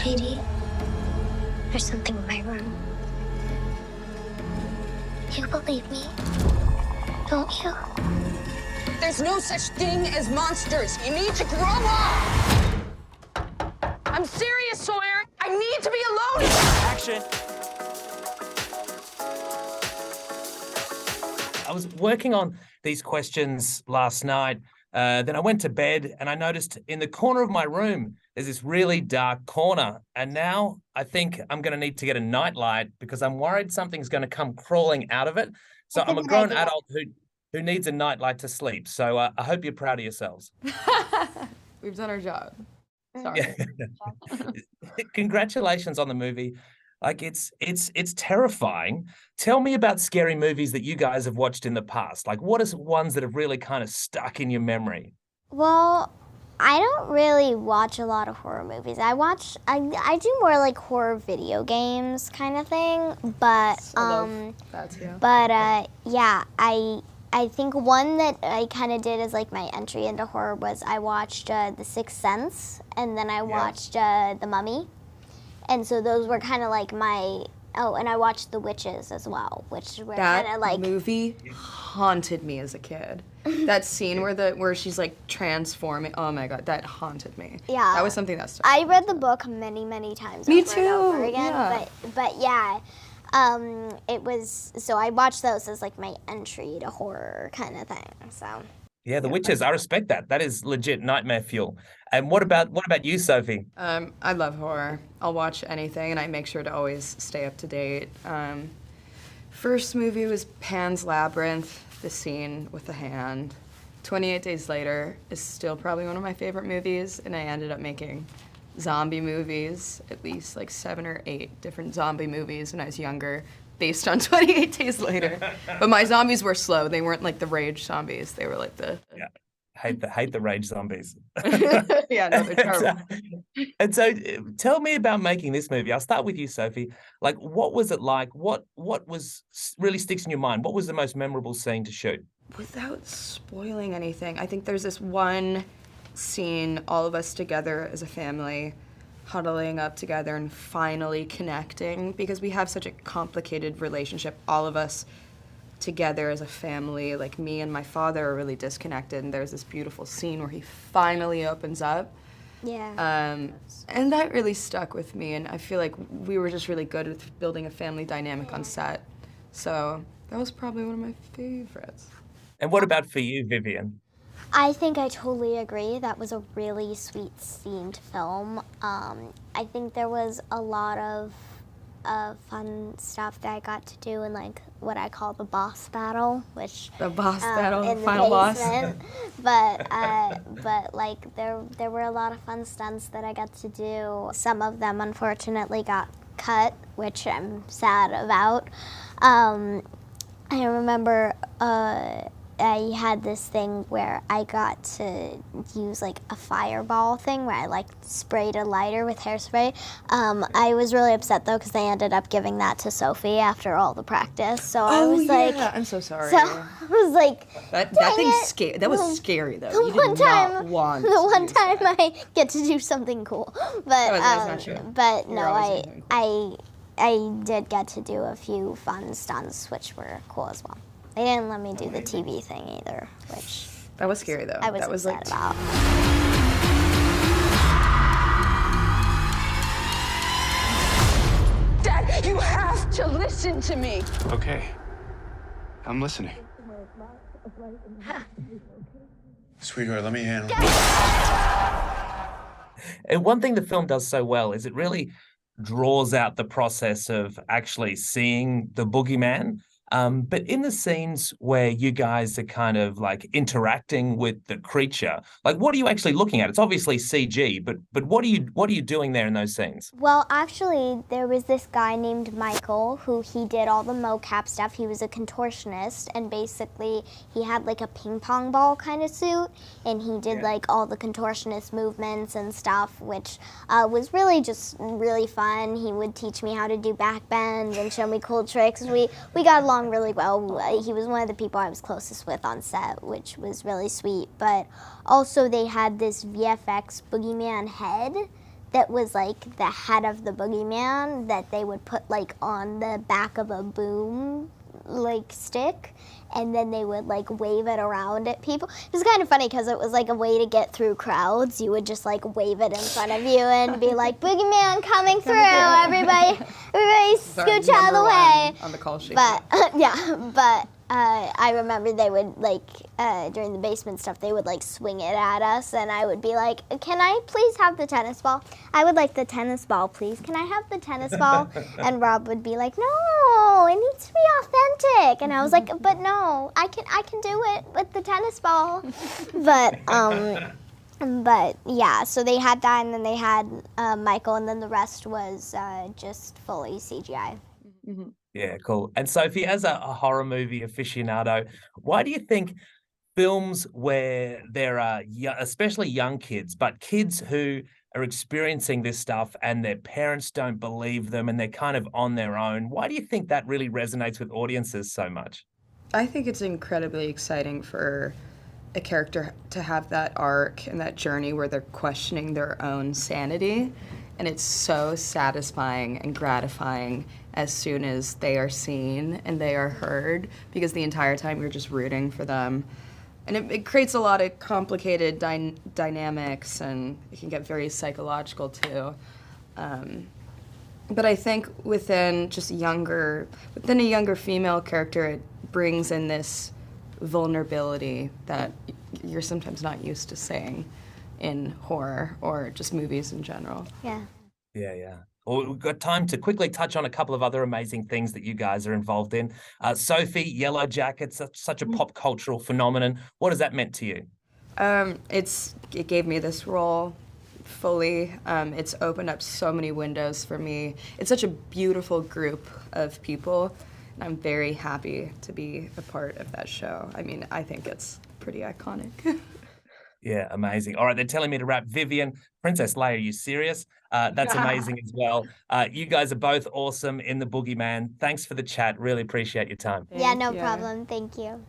JD, there's something in my room. You believe me, don't you? There's no such thing as monsters. You need to grow up. I'm serious, Sawyer. I need to be alone. Action. I was working on these questions last night. Then I went to bed and I noticed in the corner of my room, there's this really dark corner. And now I think I'm going to need to get a nightlight because I'm worried something's going to come crawling out of it. So I'm a grown adult who needs a nightlight to sleep. So I hope you're proud of yourselves. We've done our job. Sorry. Congratulations on the movie. Like it's terrifying. Tell me about scary movies that you guys have watched in the past. Like what are ones that have really kind of stuck in your memory? Well, I don't really watch a lot of horror movies. I do more like horror video games kind of thing. But that too. But yeah, I think one that I kind of did as like my entry into horror was I watched The Sixth Sense, and then I watched The Mummy. And so those were kind of like my, and I watched The Witches as well, which were kind of like. That movie haunted me as a kid. That scene where she's like transforming, oh my God, that haunted me. Yeah. That was something that stuck. I read the book many, many times Me over too, and over again. yeah. But yeah, it was, so I watched those as like my entry to horror kind of thing, so. Yeah, The Witches, I respect that. That is legit nightmare fuel. And what about you, Sophie? I love horror. I'll watch anything, and I make sure to always stay up to date. First movie was Pan's Labyrinth, the scene with the hand. 28 Days Later is still probably one of my favorite movies, and I ended up making zombie movies, at least like 7 or 8 different zombie movies when I was younger, based on 28 Days Later. But my zombies were slow. They weren't like the rage zombies. They were like the... Yeah. Hate the rage zombies. Yeah, no, they're terrible. And so tell me about making this movie. I'll start with you, Sophie. Like, what was it like? What was really sticks in your mind? What was the most memorable scene to shoot? Without spoiling anything, I think there's this one scene, all of us together as a family, huddling up together and finally connecting, because we have such a complicated relationship, all of us together as a family. Like, me and my father are really disconnected, and there's this beautiful scene where he finally opens up. Yeah. And that really stuck with me, and I feel like we were just really good at building a family dynamic on set. So that was probably one of my favorites. And what about for you, Vivien? I think I totally agree. That was a really sweet scene to film. I think there was a lot of fun stuff that I got to do in like what I call the boss battle, which The boss battle, in the final boss. basement. But like there were a lot of fun stunts that I got to do. Some of them unfortunately got cut, which I'm sad about. I remember I had this thing where I got to use like a fireball thing where I like sprayed a lighter with hairspray. I was really upset though because they ended up giving that to Sophie after all the practice. So I was like, I'm so sorry. So I was like, that dang thing's it. scary. That was scary though. The You one did not time, want the to one use time that. I get to do something cool, but That's not true. but You're no, always doing something I did get to do a few fun stunts, which were cool as well. They didn't let me do the TV thing either, which That was scary though. I was that was upset like about. Dad, you have to listen to me. Okay. I'm listening. Sweetheart, let me handle it. And one thing the film does so well is it really draws out the process of actually seeing the boogeyman. But in the scenes where you guys are kind of like interacting with the creature, like what are you actually looking at? It's obviously CG, but what are you doing there in those scenes? Well, actually, there was this guy named Michael who he did all the mocap stuff. He was a contortionist, and basically he had like a ping pong ball kind of suit, and he did like all the contortionist movements and stuff, which was really just really fun. He would teach me how to do back bends and show me cool tricks. We got along really well. He was one of the people I was closest with on set, which was really sweet. But also they had this VFX boogeyman head that was like the head of the boogeyman that they would put like on the back of a boom like stick, and then they would like wave it around at people. It was kind of funny because it was like a way to get through crowds. You would just like wave it in front of you and be like, "Boogeyman coming through! Everybody scooch out of the way!" On the call sheet. But I remember they would like during the basement stuff, they would like swing it at us, and I would be like, "Can I please have the tennis ball? I would like the tennis ball, please. Can I have the tennis ball?" And Rob would be like, "No, it needs to be authentic." And I was like, "But no, I can do it with the tennis ball." But yeah, so they had that, and then they had Michael, and then the rest was just fully CGI. Mm-hmm. Yeah, cool. And Sophie, as a horror movie aficionado, why do you think films where there are, especially young kids, but kids who are experiencing this stuff and their parents don't believe them and they're kind of on their own, why do you think that really resonates with audiences so much? I think it's incredibly exciting for a character to have that arc and that journey where they're questioning their own sanity. And it's so satisfying and gratifying as soon as they are seen and they are heard, because the entire time you're just rooting for them. And it creates a lot of complicated dynamics, and it can get very psychological too. But I think within a younger female character, it brings in this vulnerability that you're sometimes not used to seeing in horror or just movies in general. Yeah. Yeah. Well, we've got time to quickly touch on a couple of other amazing things that you guys are involved in. Sophie, Yellowjackets, such a pop cultural phenomenon. What has that meant to you? It gave me this role fully. It's opened up so many windows for me. It's such a beautiful group of people, and I'm very happy to be a part of that show. I mean, I think it's pretty iconic. Yeah, amazing. All right, they're telling me to wrap. Vivien, Princess Leia, are you serious? That's amazing as well. You guys are both awesome in The Boogeyman. Thanks for the chat. Really appreciate your time. Yeah, no problem. Thank you.